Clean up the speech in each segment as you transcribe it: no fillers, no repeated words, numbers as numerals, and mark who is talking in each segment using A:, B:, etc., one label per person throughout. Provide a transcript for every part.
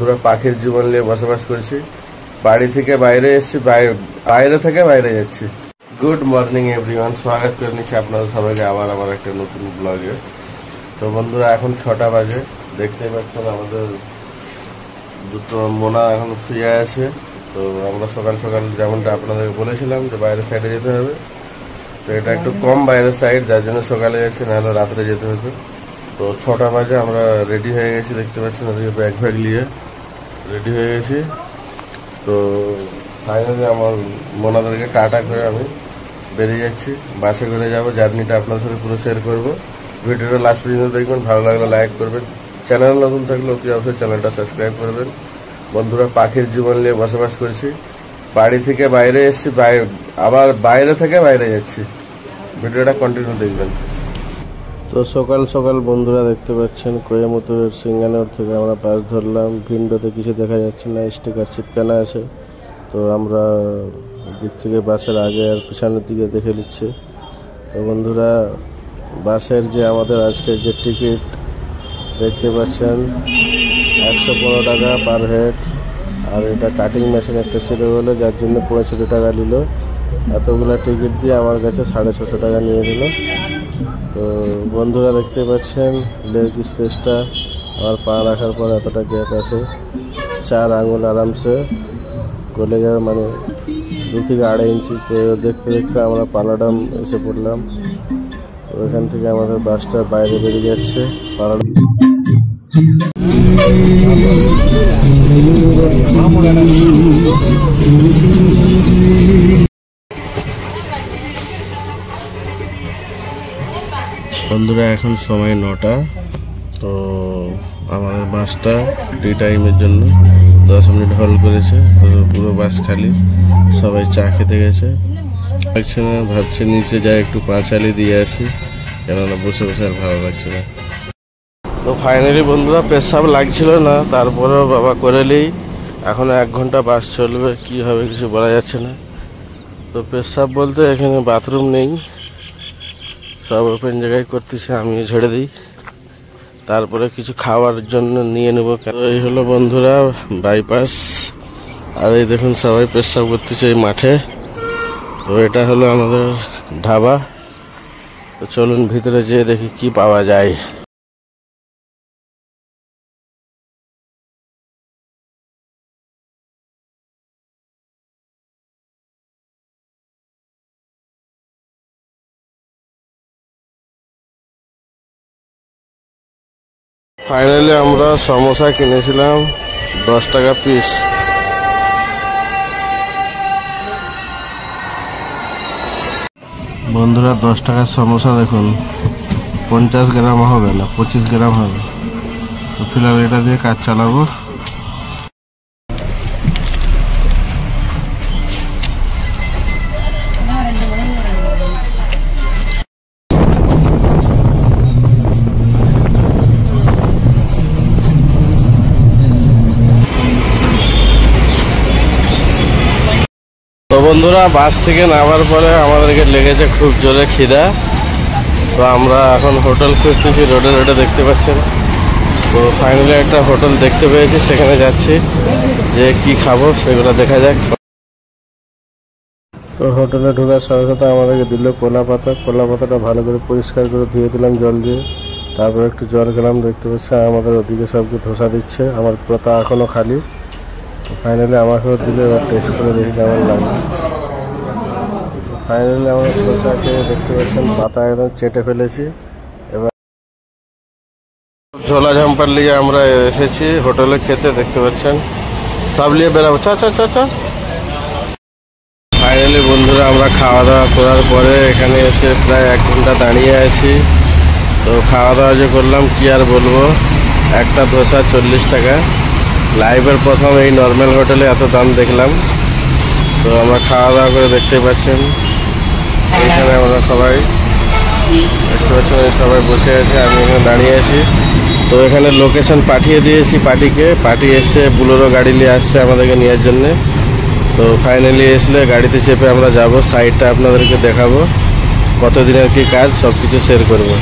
A: বন্ধুরা পাখির জীবন নিয়ে বসবাস করছি। বাড়ি থেকে বাইরে এসেছি, বাইরে থেকে বাইরে যাচ্ছি। গুড মর্নিং এভরিওয়ান, স্বাগত করে নিচ্ছি আপনাদের সবাইকে আবার আমার একটা নতুন ব্লগে। তো বন্ধুরা এখন 6টা বাজে, দেখতে পাচ্ছেন আমাদের দুটো মোনা এখন শুয়ে আছে। তো আমরা সকাল সকাল যেমনটা আপনাদের বলেছিলাম যে বাইরের সাইডে যেতে হবে, তো এটা একটু কম বাইরের সাইড, যার জন্য সকালে যাচ্ছি, নাহলে রাত্রে যেতে হতো। তো 6টা বাজে আমরা রেডি হয়ে গেছি, দেখতে পাচ্ছেন ওদিকে ব্যাগ ফ্যাগ নিয়ে রেডি হয়ে গেছি। তো ফাইনালি আমার মোনাদেরকে টাটা করে আমি বেরিয়ে যাচ্ছি, বাসে করে যাবো। জার্নিটা আপনার সাথে পুরো শেয়ার করবো। ভিডিওটা লাস্ট পর্যন্ত দেখবেন, ভালো লাগলে লাইক করবেন, চ্যানেল নতুন থাকলে অতি অবশ্যই চ্যানেলটা সাবস্ক্রাইব করবেন। বন্ধুরা পাখির জীবন নিয়ে বসবাস করছি, বাড়ি থেকে বাইরে এসেছি, আবার বাইরে থেকে বাইরে যাচ্ছি। ভিডিওটা কন্টিনিউ দেখবেন। তো সকাল সকাল বন্ধুরা দেখতে পাচ্ছেন কোয়েম্বাটুরের সিঙ্গানোর থেকে আমরা বাস ধরলাম। ভিন্ডোতে কিছু দেখা যাচ্ছে না, স্টিকার চিপকানা আছে। তো আমরা দিক থেকে বাসের আগে আর পিছনের দিকে দেখে নিচ্ছি। তো বন্ধুরা বাসের যে আমাদের আজকের যে টিকিট দেখতে পাচ্ছেন 115 টাকা পার হেড। আর এটা কাটিং মেশিন একটা ছিল বলে যার জন্য 65 টাকা নিল। এতগুলা টিকিট দিয়ে আমার কাছে 650 টাকা নিয়ে নিল। তো বন্ধুরা দেখতে পাচ্ছেন লেগ স্পেসটা আমার পা রাখার পর এতটা গ্যাপ আছে, 4 আঙুল আরামসে গলে যাবে, মানে 2 থেকে 2.5 ইঞ্চি। তো দেখতে দেখতে আমরা পালাডাম এসে পড়লাম। ওইখান থেকে আমাদের বাসটা বাইরে বেরিয়ে যাচ্ছে। পালাডাম বন্ধুরা এখন সময় 9টা। তো আমাদের বাসটা টি টাইমের জন্য 10 মিনিট হল্ট করেছে। তো পুরো বাস খালি, সবাই চা খেতে গেছে। লাগছে না, ভাবছি নিচে যাই একটু পা চালিয়ে দিয়ে আসি, কেননা বসে বসে আর ভালো লাগছে না। তো ফাইনালি বন্ধুরা পেশাব লাগছিল না, তারপরেও বাবা করেলেই এখন 1 ঘন্টা বাস চলবে, কি হবে কিছু বলা যাচ্ছে না। তো পেশাব বলতে এখানে বাথরুম নেই, সব ওপেন জায়গায় করতেছে, আমি ঝেড়ে দিই, তারপরে কিছু খাওয়ার জন্য নিয়ে নেব। এই হলো বন্ধুরা বাইপাস, আর এই দেখুন সবাই পেশাব করতেছে এই মাঠে। তো এটা হলো আমাদের ধাবা। তো চলুন ভিতরে যেয়ে দেখি কি পাওয়া যায়। ফাইনালি আমরা সমোসা কিনেছিলাম 10 টাকা পিস। বন্ধুরা 10 টাকার সমোসা দেখুন, 50 গ্রাম হবে না, 25 গ্রাম হবে। তো ফিলহাল এটা দিয়ে কাজ চালাবো। তো বন্ধুরা বাস থেকে নামার পরে আমাদেরকে লেগেছে খুব জোরে খিদা। তো আমরা এখন হোটেল খুঁজতেছি, রোডে রোডে দেখতে পাচ্ছেন। তো ফাইনালি একটা হোটেল দেখতে পেয়েছি, সেখানে যাচ্ছি, যে কি খাবো সেগুলো দেখা যাক। তো হোটেলে ঢোকার সাথে সাথে আমাদেরকে দিল কলা পাতা। কলা পাতাটা ভালো করে পরিষ্কার করে ধুয়ে দিলাম জল দিয়ে, তারপর একটু জল গেলাম। দেখতে পাচ্ছি আমাদের ওদিকে সবকে ধোসা দিচ্ছে, আমার পাতা এখনো খালি। ফাইনালি আমাকেও দিলে, এবার টেস্ট করে দেখি কেমন লাগে। ফাইনালি আমরা ধোসাকে দেখতে পাচ্ছেন পাতা একদম চেটে ফেলেছি। এবার ঝোলা ঝাম্পার নিয়ে আমরা এসেছি হোটেলে খেতে, দেখতে পাচ্ছেন সব নিয়ে বেরাবো। চা চা চা চা। ফাইনালি বন্ধুরা আমরা খাওয়া দাওয়া করার পরে এখানে এসে প্রায় 1 ঘন্টা দাঁড়িয়ে আছি। তো খাওয়া দাওয়া যে করলাম কি আর বলবো, একটা ধোসা 40 টাকা। লাইভের প্রথম এই নর্মাল হোটেলে এত দাম দেখলাম। তো আমরা খাওয়া দাওয়া করে দেখতে পাচ্ছেন এখানে আমরা সবাই দেখতে পাচ্ছেন, সবাই বসে আছে, আমি এখানে দাঁড়িয়ে আছি। তো এখানে লোকেশন পাঠিয়ে দিয়েছি পার্টিকে, পার্টি এসছে বুলেরো গাড়ি নিয়ে আসছে আমাদেরকে নেওয়ার জন্যে। তো ফাইনালি এসলে গাড়িতে চেপে আমরা যাব, সাইডটা আপনাদেরকে দেখাবো, কতদিনের কি কাজ সব কিছু শেয়ার করবো।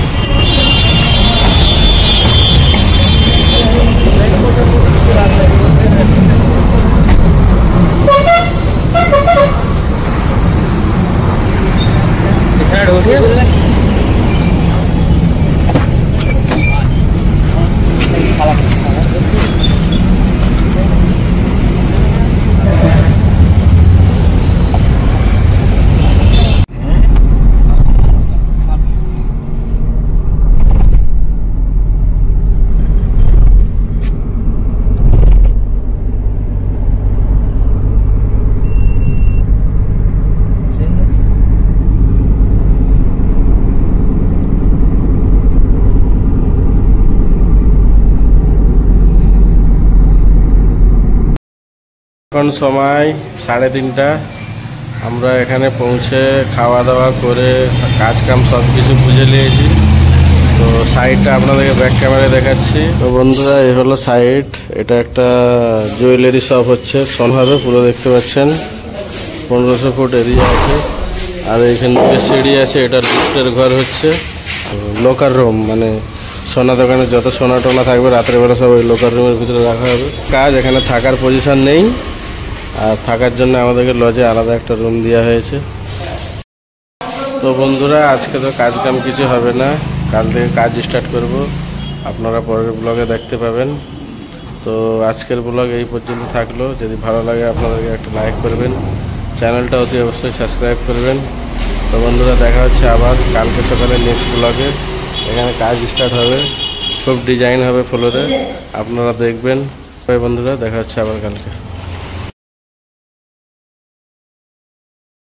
A: এখন সময় 3:30। আমরা এখানে পৌঁছে খাওয়া দাওয়া করে কাজ কাম সব কিছু বুঝে নিয়েছি। তো সাইডটা আপনাদেরকে ব্যাক ক্যামেরায় দেখাচ্ছি। তো বন্ধুরা, এই হলো সাইড। এটা একটা জুয়েলারি শপ হচ্ছে, সোনভাবে পুরো দেখতে পাচ্ছেন। 1500 ফুট এরিয়া আছে। আর এখান থেকে সিঁড়ি আছে। এটার লিফটের ঘর হচ্ছে লোকার রুম, মানে সোনা দোকানে যত সোনা টোনা থাকবে রাত্রেবেলা সব ওই লোকার রুমের ভিতরে রাখা হবে। কাজ এখানে থাকার পজিশন নেই, আর থাকার জন্য আমাদেরকে লজে আলাদা একটা রুম দেওয়া হয়েছে। তো বন্ধুরা, আজকে তো কাজ কাম কিছু হবে না, কাল থেকে কাজ স্টার্ট করব। আপনারা পরের ব্লগে দেখতে পাবেন। তো আজকের ব্লগ এই পর্যন্ত থাকলো। যদি ভালো লাগে আপনাদেরকে একটা লাইক করবেন, চ্যানেলটা অতি অবশ্যই সাবস্ক্রাইব করবেন। তো বন্ধুরা, দেখা হচ্ছে আবার কালকে সকালে নেক্সট ব্লগে। এখানে কাজ স্টার্ট হবে, খুব ডিজাইন হবে ফ্লোরে, আপনারা দেখবেন। বন্ধুরা, দেখা হচ্ছে আবার কালকে।